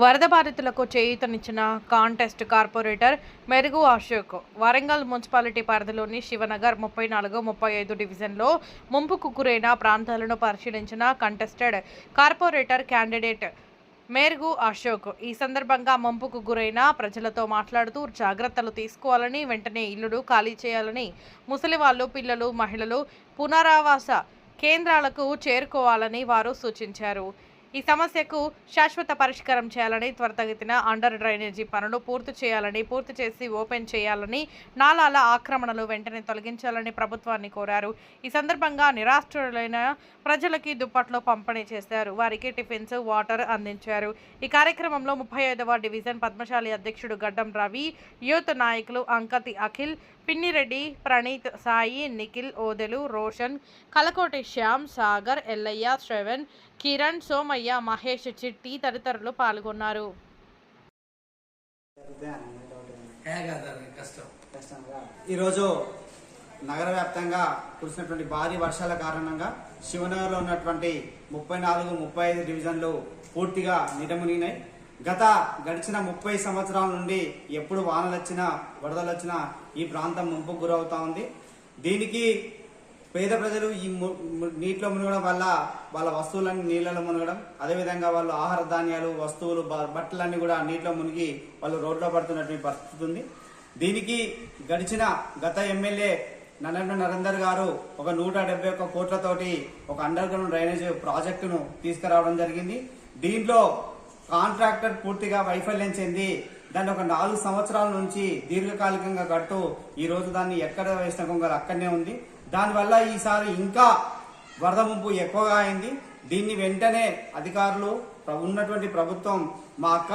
వరద బాధితులకు చేయూతనిచ్చిన contest corporator మెరుగు అశోక్ వరంగల్ మున్సిపాలిటీ పరిధిలోని శివనగర్ 34, 35 డివిజన్లో ముంపుకు గురైన ప్రాంతాలను పరిశీలించిన కంటెస్టెడ్ కార్పొరేటర్ క్యాండిడేట్ మెరుగు అశోక్ ఈ సందర్భంగా ముంపుకు గురైన ప్రజలతో మాట్లాడుతూ జాగ్రత్తలు తీసుకోవాలని, వెంటనే ఇల్లులు ఖాళీ చేయాలని, ముసలివాళ్లు, పిల్లలు, మహిళలు పునరావాస కేంద్రాలకు చేరుకోవాలని వారు సూచించారు. ఈ సమస్యకు శాశ్వత పరిష్కారం చేయాలని, త్వరితగతిన అండర్ డ్రైనేజీ పనులు పూర్తి చేసి ఓపెన్ చేయాలని, నాలాల ఆక్రమణలు వెంటనే తొలగించాలని ప్రభుత్వాన్ని కోరారు. ఈ సందర్భంగా నిరాశ్రయులైన ప్రజలకి దుప్పట్లు పంపిణీ చేశారు. వారికి టిఫిన్స్, వాటర్ అందించారు. ఈ కార్యక్రమంలో 35వ డివిజన్ పద్మశాలి అధ్యక్షుడు గడ్డం రవి, యూత్ నాయకులు అంకతి అఖిల్, పిన్నిరెడ్డి, ప్రణీత్, సాయి, నిఖిల్, ఓదెలు, రోషన్, కలకోటి శ్యామ్, సాగర్, ఎల్లయ్య, శ్రవణ్, కిరణ్, సోమయ్య, మహేష్, చిట్టి తదితరులు పాల్గొన్నారు. ఈరోజు నగర వ్యాప్తంగా కురిసినటువంటి భారీ వర్షాల కారణంగా శివనగర్లో ఉన్నటువంటి 34, 35 డివిజన్లు పూర్తిగా నిడమునినాయి. గడిచిన 30 సంవత్సరాల నుండి ఎప్పుడు వానలు వచ్చినా, వరదలు వచ్చినా ఈ ప్రాంతం ముంపుకు గురవుతా ఉంది. దీనికి పేద ప్రజలు ఈ నీటిలో మునగడం వల్ల వాళ్ళ వస్తువులన్నీ నీళ్ళలో మునగడం, అదేవిధంగా వాళ్ళు ఆహార ధాన్యాలు, వస్తువులు, బట్టలన్నీ కూడా నీటిలో మునిగి వాళ్ళు రోడ్లో పడుతున్నటువంటి పరిస్థితి ఉంది. దీనికి గత ఎమ్మెల్యే నన్నెండ్ల నరేందర్ గారు ఒక 171 కోట్లతోటి ఒక అండర్ గ్రౌండ్ డ్రైనేజ్ ప్రాజెక్టును తీసుకురావడం జరిగింది. దీంట్లో కాంట్రాక్టర్ పూర్తిగా వైఫల్యం చెంది దాన్ని ఒక 4 సంవత్సరాల నుంచి దీర్ఘకాలికంగా కట్టు ఈ రోజు దాన్ని ఎక్కడ వేసిన కొంగలు అక్కడనే ఉంది. దానివల్ల ఈసారి ఇంకా వరద ముంపు ఎక్కువగా అయింది. దీన్ని వెంటనే అధికారులు, ఉన్నటువంటి ప్రభుత్వం, మా అక్క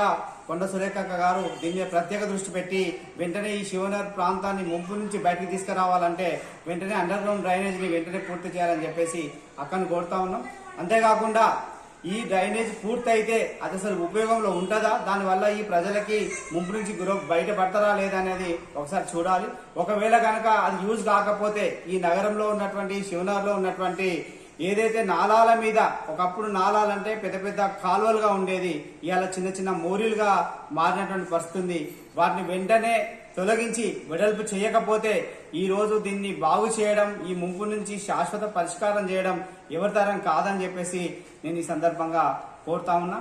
కొండ సురేఖ గారు దీని మీద ప్రత్యేక దృష్టి పెట్టి వెంటనే ఈ శివనగర్ ప్రాంతాన్ని ముంపు నుంచి బయటకు తీసుకురావాలంటే వెంటనే అండర్ గ్రౌండ్ డ్రైనేజ్ని వెంటనే పూర్తి చేయాలని చెప్పేసి అక్కను కోరుతా ఉన్నాం. అంతేకాకుండా ఈ డ్రైనేజ్ పూర్తయితే అది అసలు ఉపయోగంలో ఉంటుందా, దానివల్ల ఈ ప్రజలకి ముంపు నుంచి బయటపడతారా లేదా అనేది ఒకసారి చూడాలి. ఒకవేళ కనుక అది యూజ్ కాకపోతే ఈ నగరంలో ఉన్నటువంటి శివనగర్లో ఉన్నటువంటి ఏదైతే నాలాల మీద, ఒకప్పుడు నాలాలంటే పెద్ద పెద్ద కాలువలుగా ఉండేది, ఇవాళ చిన్న చిన్న మోరీలుగా మారినటువంటి పరిస్థితి ఉంది. వాటిని వెంటనే తొలగించి వెడల్పు చేయకపోతే ఈ రోజు దీన్ని బాగు చేయడం, ఈ ముంపు నుంచి శాశ్వత పరిష్కారం చేయడం ఎవరి తరం కాదని చెప్పేసి నేను ఈ సందర్భంగా కోరుతా ఉన్నా.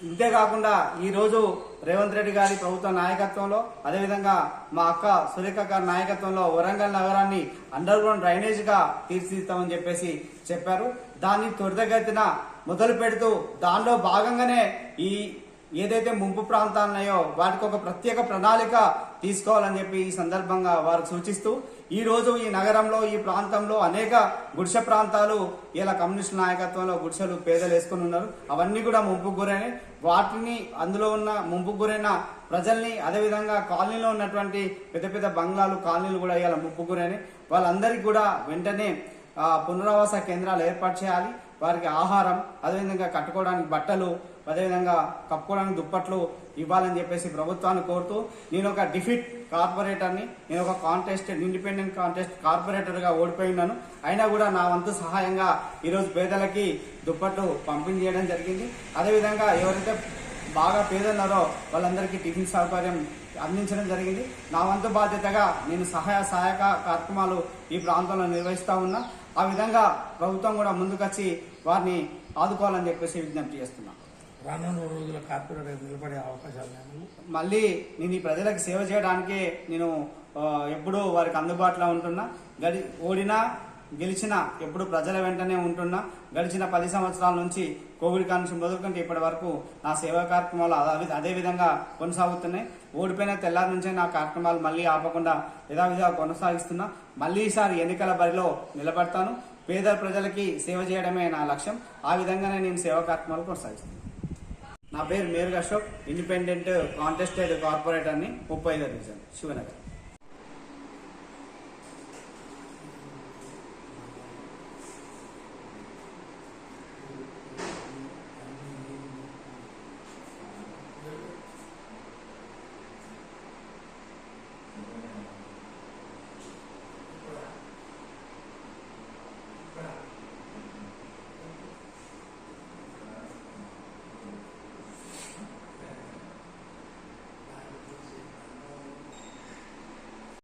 ఇంతేకాకుండా ఈ రోజు రేవంత్ రెడ్డి గారి ప్రభుత్వ నాయకత్వంలో, అదేవిధంగా మా అక్క సురేఖ గారి నాయకత్వంలో వరంగల్ నగరాన్ని అండర్ గ్రౌండ్ డ్రైనేజ్ గా తీర్చిదిద్దామని చెప్పేసి చెప్పారు. దాన్ని త్వరితగతిన మొదలు పెడుతూ దానిలో భాగంగానే ఈ ఏదైతే ముంపు ప్రాంతాలు ఉన్నాయో వాటికి ఒక ప్రత్యేక ప్రణాళిక తీసుకోవాలని చెప్పి ఈ సందర్భంగా వారు సూచిస్తూ ఈ రోజు ఈ నగరంలో, ఈ ప్రాంతంలో అనేక గుడిసె ప్రాంతాలు ఇలా కమ్యూనిస్టు నాయకత్వంలో గుడిసెలు పేదలు వేసుకుని ఉన్నారు. అవన్నీ కూడా ముంపుకు గురైనాయి. వాటిని, అందులో ఉన్న ముంపుకు గురైన ప్రజల్ని, అదేవిధంగా కాలనీలో ఉన్నటువంటి పెద్ద పెద్ద బంగ్లాలు, కాలనీలు కూడా ఇలా ముంపుకు గురైనాయి. వాళ్ళందరికీ కూడా వెంటనే పునరావాస కేంద్రాలు ఏర్పాటు చేయాలి. వారికి ఆహారం, అదేవిధంగా కట్టుకోవడానికి బట్టలు, అదేవిధంగా కప్పుకోవడానికి దుప్పట్లు ఇవ్వాలని చెప్పేసి ప్రభుత్వాన్ని కోరుతూ నేను ఒక డిఫీట్ కార్పొరేటర్ని, నేను ఒక ఇండిపెండెంట్ కాంటెస్ట్ కార్పొరేటర్గా ఓడిపోయినాను. అయినా కూడా నా వంతు సహాయంగా ఈరోజు పేదలకి దుప్పట్లు పంపిణీ చేయడం జరిగింది. అదేవిధంగా ఎవరైతే బాగా పేదలున్నారో వాళ్ళందరికీ టిఫిన్ సౌకర్యం అందించడం జరిగింది. నా వంతు బాధ్యతగా నేను సహాయక కార్యక్రమాలు ఈ ప్రాంతంలో నిర్వహిస్తా ఉన్నా. ఆ విధంగా ప్రభుత్వం కూడా ముందుకొచ్చి వారిని ఆదుకోవాలని చెప్పేసి విజ్ఞప్తి చేస్తున్నా. రానున్న రోజుల కార్పొరేటర్ నిలబడే అవకాశాలు మళ్ళీ నేను ఈ ప్రజలకు సేవ చేయడానికి నేను ఎప్పుడూ వారికి అందుబాటులో ఉంటున్నా. ఓడినా గెలిచినా ఎప్పుడు ప్రజల వెంటనే ఉంటున్నా. గడిచిన 10 సంవత్సరాల నుంచి కోవిడ్ నుంచి మొదలుకుంటే ఇప్పటి వరకు నా సేవా కార్యక్రమాలు అదే విధంగా కొనసాగుతున్నాయి. ఓడిపోయిన తెల్లారి నుంచే నా కార్యక్రమాలు మళ్ళీ ఆపకుండా యథావిధిగా కొనసాగిస్తున్నా. మళ్ళీ ఈసారి ఎన్నికల బరిలో నిలబడతాను. పేద ప్రజలకి సేవ చేయడమే నా లక్ష్యం. ఆ విధంగానే నేను సేవా కార్యక్రమాలు కొనసాగిస్తున్నాను. నా పేరు మెరుగు అశోక్, ఇండిపెండెంట్ కాంటెస్టెడ్ కార్పొరేటర్ని, 35వ డివిజన్, శివనగర్.